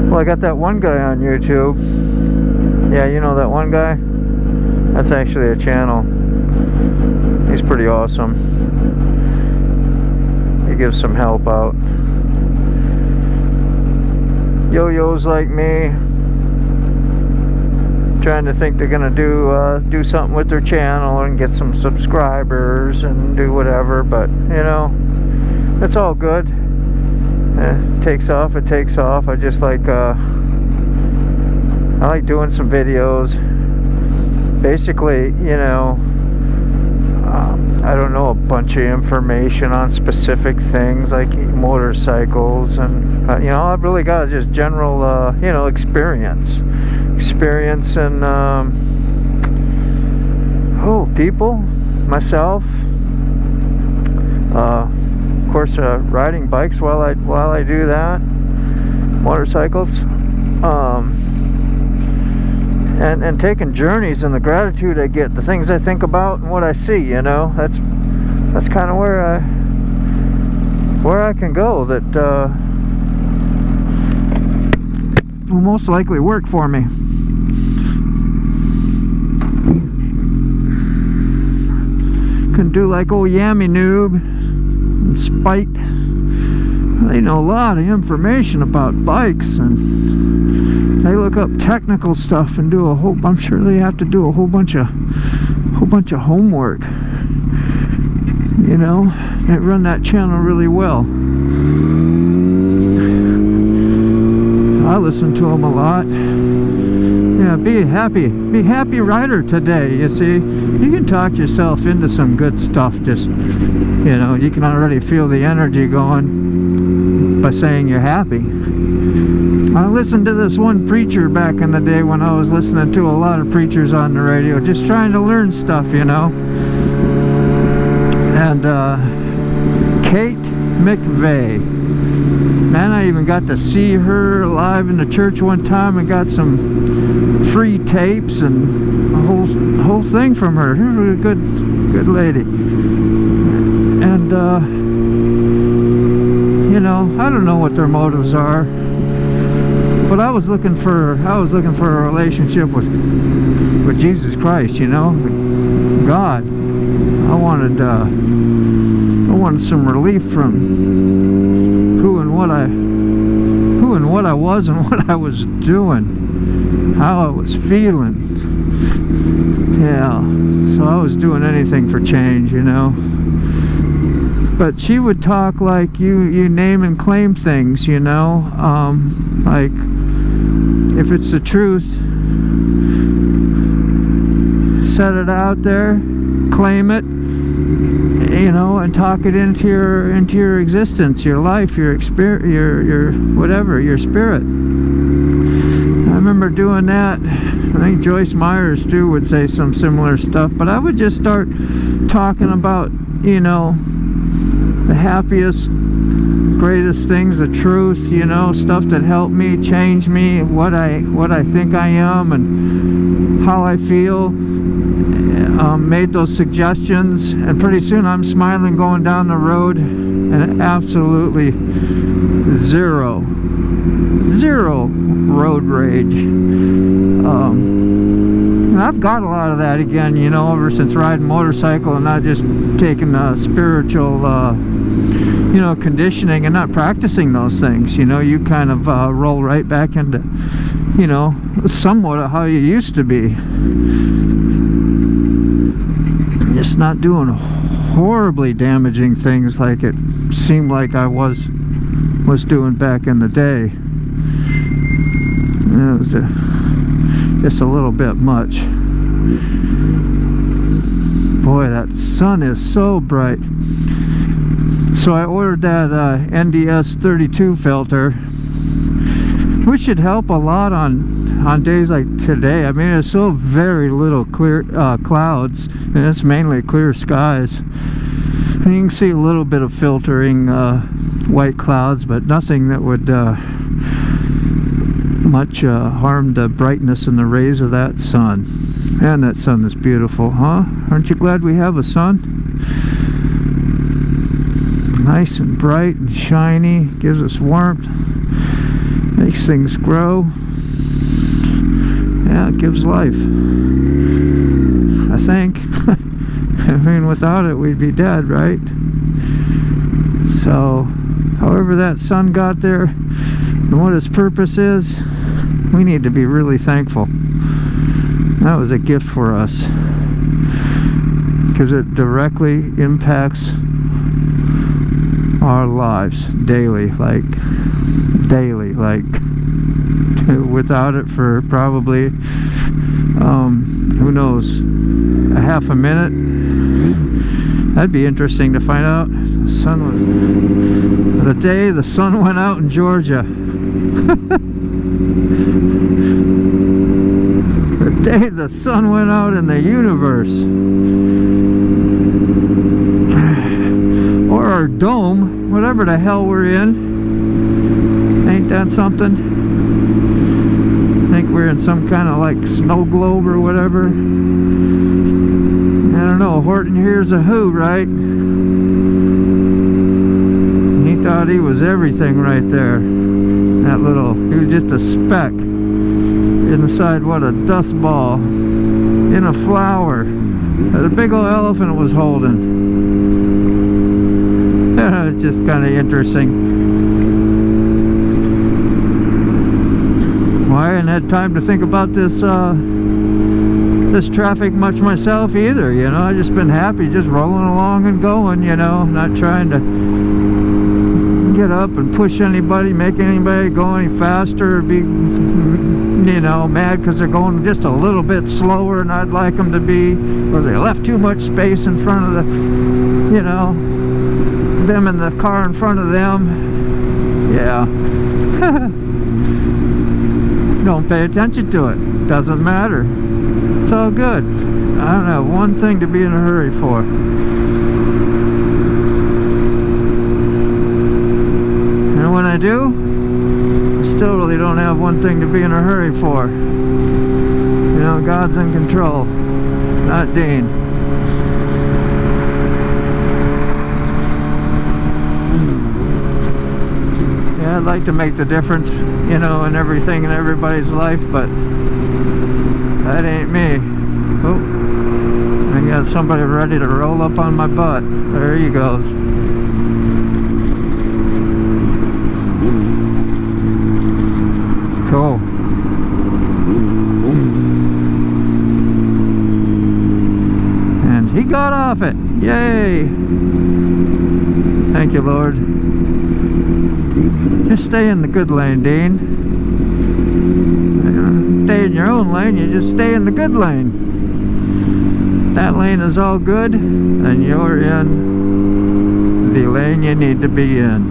Well, I got that one guy on YouTube. Yeah, you know that one guy? That's actually a channel. He's pretty awesome. He gives some help out. Yo-yos like me, trying to think they're gonna do something with their channel and get some subscribers and do whatever, but you know, it's all good. It takes off, it takes off. I just like I like doing some videos. Basically, you know, I don't know a bunch of information on specific things like motorcycles, and you know, I've really got just general you know, experience and people, myself, of course, riding bikes while I do that, motorcycles, and taking journeys, and the gratitude I get, the things I think about and what I see, you know, that's kind of where I can go, that will most likely work for me. Can do like old Yammy Noob and Spite. They know a lot of information about bikes, and they look up technical stuff and do a whole. I'm sure they have to do a whole bunch of homework. You know, they run that channel really well. I listen to them a lot. Yeah, be a happy rider today. You see, you can talk yourself into some good stuff. Just, you know, you can already feel the energy going by saying you're happy. I listened to this one preacher back in the day when I was listening to a lot of preachers on the radio, just trying to learn stuff, you know. And Kate McVeigh, man, I even got to see her live in the church one time and got some free tapes and a whole thing from her. She was a good lady. And you know, I don't know what their motives are, but I was looking for a relationship with Jesus Christ, you know, God. I wanted some relief from who and what I was and what I was doing, how I was feeling. Yeah, so I was doing anything for change, you know. But she would talk like you name and claim things, you know, like if it's the truth, set it out there, claim it, you know, and talk it into your existence, your life, your experience, your whatever, your spirit. I remember doing that. I think Joyce Myers too would say some similar stuff, but I would just start talking about, you know, the happiest, greatest things, the truth, you know, stuff that helped me, change me, what I think I am and how I feel. Made those suggestions, and pretty soon I'm smiling going down the road, and absolutely zero road rage. And I've got a lot of that again, you know, ever since riding motorcycle and not just taking spiritual you know, conditioning and not practicing those things. You know, you kind of roll right back into, you know, somewhat of how you used to be. Just not doing horribly damaging things like it seemed like I was doing back in the day. It was just a little bit much. Boy, that sun is so bright. So I ordered that NDS 32 filter, which should help a lot on days like today. I mean, there's so very little clear clouds, and it's mainly clear skies. And you can see a little bit of filtering white clouds, but nothing that would much harm the brightness and the rays of that sun. And that sun is beautiful, huh? Aren't you glad we have a sun? nice and bright and shiny, gives us warmth, makes things grow. Yeah, it gives life, I think. I mean, without it we'd be dead, right? So however that sun got there and what its purpose is, we need to be really thankful. That was a gift for us, because it directly impacts our lives daily, like without it for probably who knows, a half a minute. That'd be interesting to find out. The sun was the day the sun went out in Georgia. The day the sun went out in the universe. Or our dome, whatever the hell we're in. Ain't that something? I think we're in some kind of like snow globe or whatever. I don't know, Horton here's a who, right? He thought he was everything right there. That little, he was just a speck inside, what, a dust ball in a flower that a big old elephant was holding. It's just kind of interesting. Well, I hadn't had time to think about this this traffic much myself either, you know. I've just been happy just rolling along and going, you know, not trying to get up and push anybody, make anybody go any faster, or be, you know, mad because they're going just a little bit slower than I'd like them to be, or they left too much space in front of the, you know, them in the car in front of them. Yeah. Don't pay attention to it. Doesn't matter. It's all good. I don't have one thing to be in a hurry for. And when I do, I still really don't have one thing to be in a hurry for. You know, God's in control, not Dean. Yeah, I'd like to make the difference, you know, in everything in everybody's life, but that ain't me. Oh, I got somebody ready to roll up on my butt. There he goes. Cool. And he got off it. Yay! Thank you, Lord. Just stay in the good lane, Dean. Stay in your own lane, you just stay in the good lane. If that lane is all good, then you're in the lane you need to be in.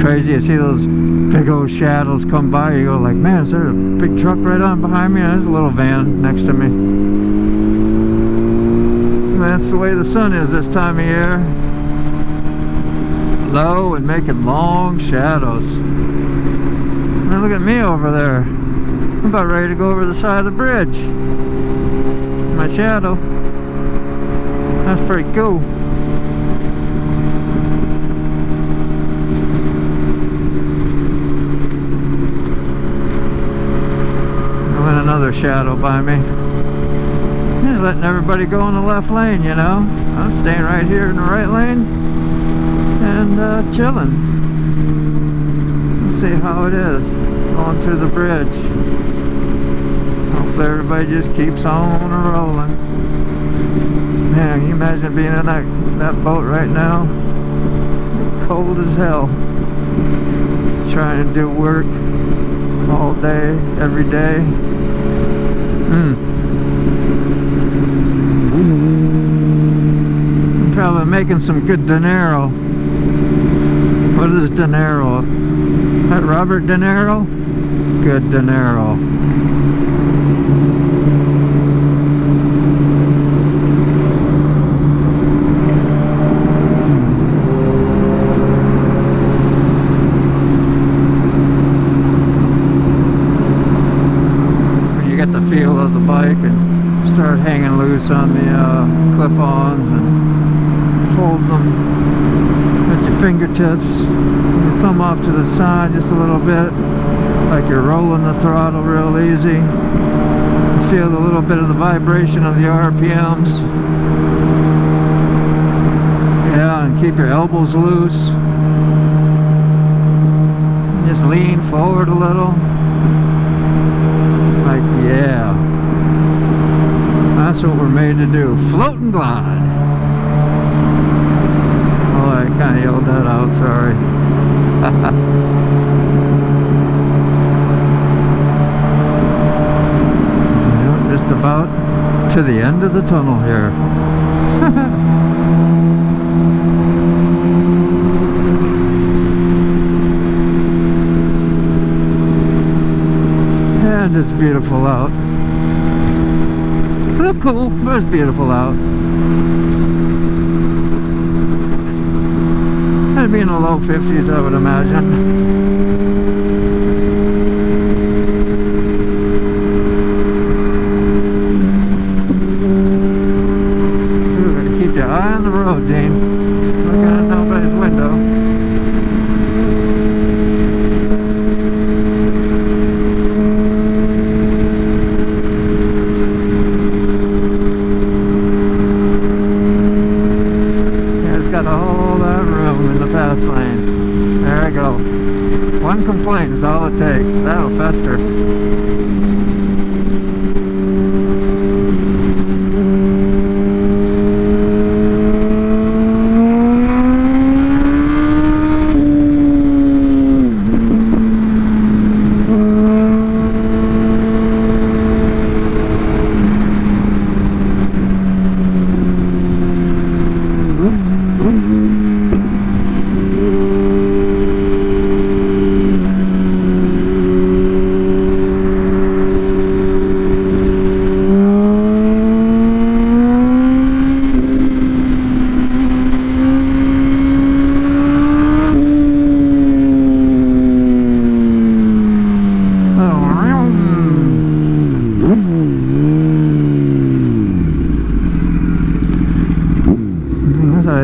Crazy, you see those big old shadows come by, you go like, man, is there a big truck right on behind me? There's a little van next to me. That's the way the sun is this time of year. Low and making long shadows. Now look at me over there. I'm about ready to go over the side of the bridge. My shadow. That's pretty cool. I'm in another shadow by me. Just letting everybody go in the left lane, you know. I'm staying right here in the right lane and chilling. Let's see how it is going through the bridge. Hopefully everybody just keeps on rolling. Man, can you imagine being in that boat right now? It's cold as hell. Trying to do work all day, every day. I'm probably making some good dinero. What is dinero? Is that Robert De Niro? Good dinero. When you get the feel of the bike. can start hanging loose on the clip-ons and hold them with your fingertips. Your thumb off to the side just a little bit, like you're rolling the throttle real easy. You feel a little bit of the vibration of the RPMs. Yeah, and keep your elbows loose. Just lean forward a little. Like, yeah. That's what we're made to do. Float and glide. Oh, I kind of yelled that out, sorry. Yep, just about to the end of the tunnel here. And it's beautiful out. It looked cool, but it's beautiful out. It'd be in the low 50s, I would imagine. Ooh, gotta keep your eye on the road, Dean. Look out nobody's window. Fast lane. There we go. One complaint is all it takes. That'll fester.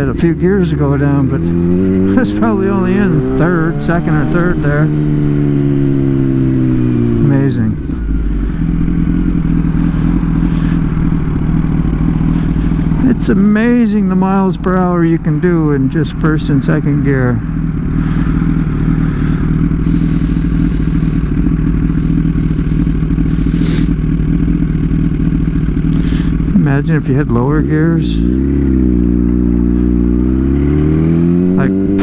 A few gears to go down, but it's probably only in second or third there. Amazing. It's amazing the miles per hour you can do in just first and second gear. Imagine if you had lower gears.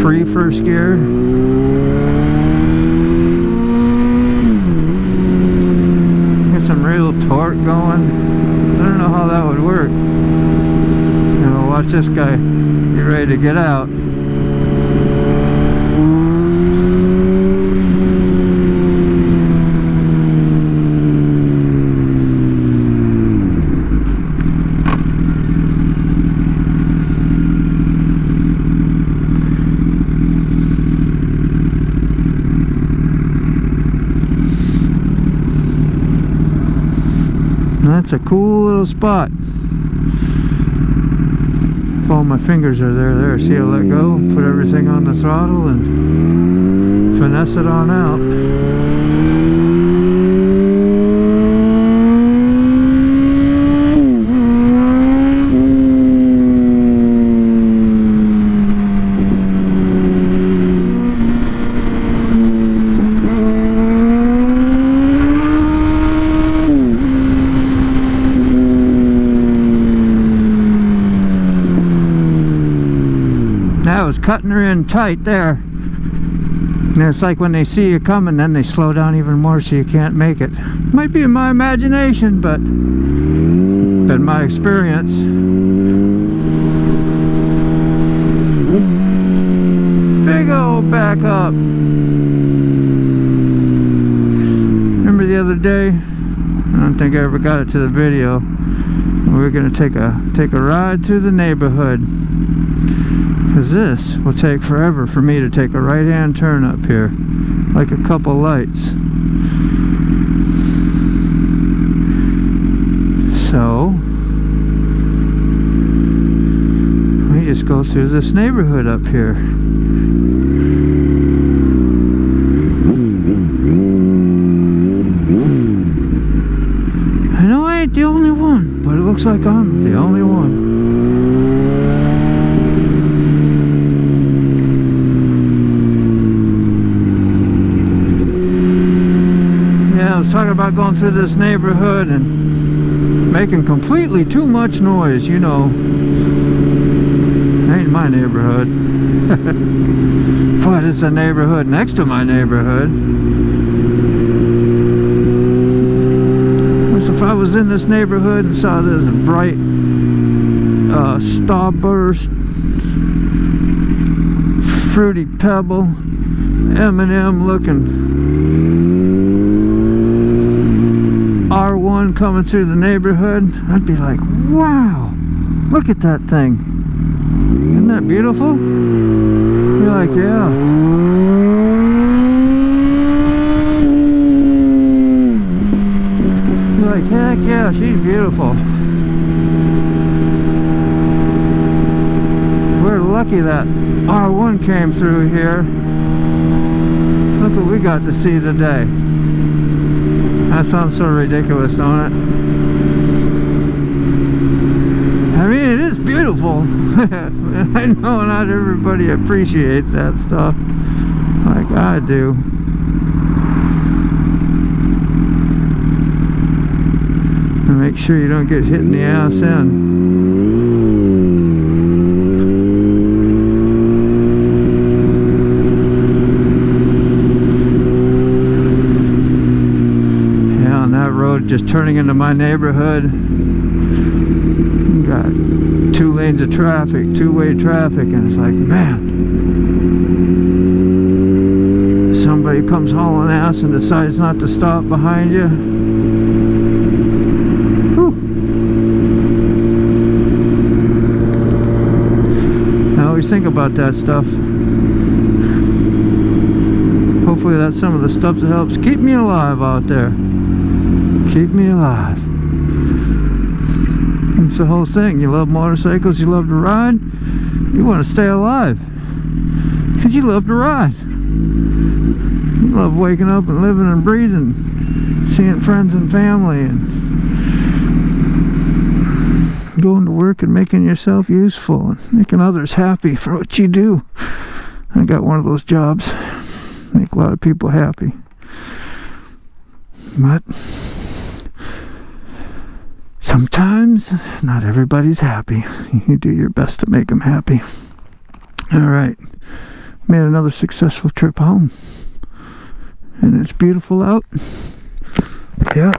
Pre-first gear. Get some real torque going. I don't know how that would work. You know, watch this guy. Get ready to get out. That's a cool little spot. If all my fingers are there, see, I'll let go, put everything on the throttle and finesse it on out. That was cutting her in tight there. And it's like when they see you coming, then they slow down even more so you can't make it. Might be in my imagination, but been my experience. Big old back up. Remember the other day? I don't think I ever got it to the video. We were gonna take a ride through the neighborhood. Because this will take forever for me to take a right-hand turn up here, like a couple lights. So we just go through this neighborhood up here. I know I ain't the only one, but it looks like I'm the only one. I was talking about going through this neighborhood and making completely too much noise, you know. Ain't my neighborhood. But it's a neighborhood next to my neighborhood. So if I was in this neighborhood and saw this bright starburst, fruity pebble, M&M looking R1 coming through the neighborhood, I'd be like, wow, look at that thing. Isn't that beautiful? You're like, yeah. You're like, heck yeah, she's beautiful. We're lucky that R1 came through here. Look what we got to see today. That sounds so ridiculous, don't it? I mean, it is beautiful. I know not everybody appreciates that stuff like I do. And make sure you don't get hit in the ass end. Just turning into my neighborhood, you got 2 lanes of traffic, two-way traffic, and it's like, man, somebody comes hauling ass and decides not to stop behind you. Whew. I always think about that stuff. Hopefully that's some of the stuff that helps keep me alive out there. Keep me alive. It's the whole thing. You love motorcycles, you love to ride, you want to stay alive because you love to ride. You love waking up and living and breathing, seeing friends and family, and going to work and making yourself useful and making others happy for what you do. I got one of those jobs. Make a lot of people happy. But sometimes not everybody's happy. You do your best to make them happy. Alright, made another successful trip home, and it's beautiful out. Yeah.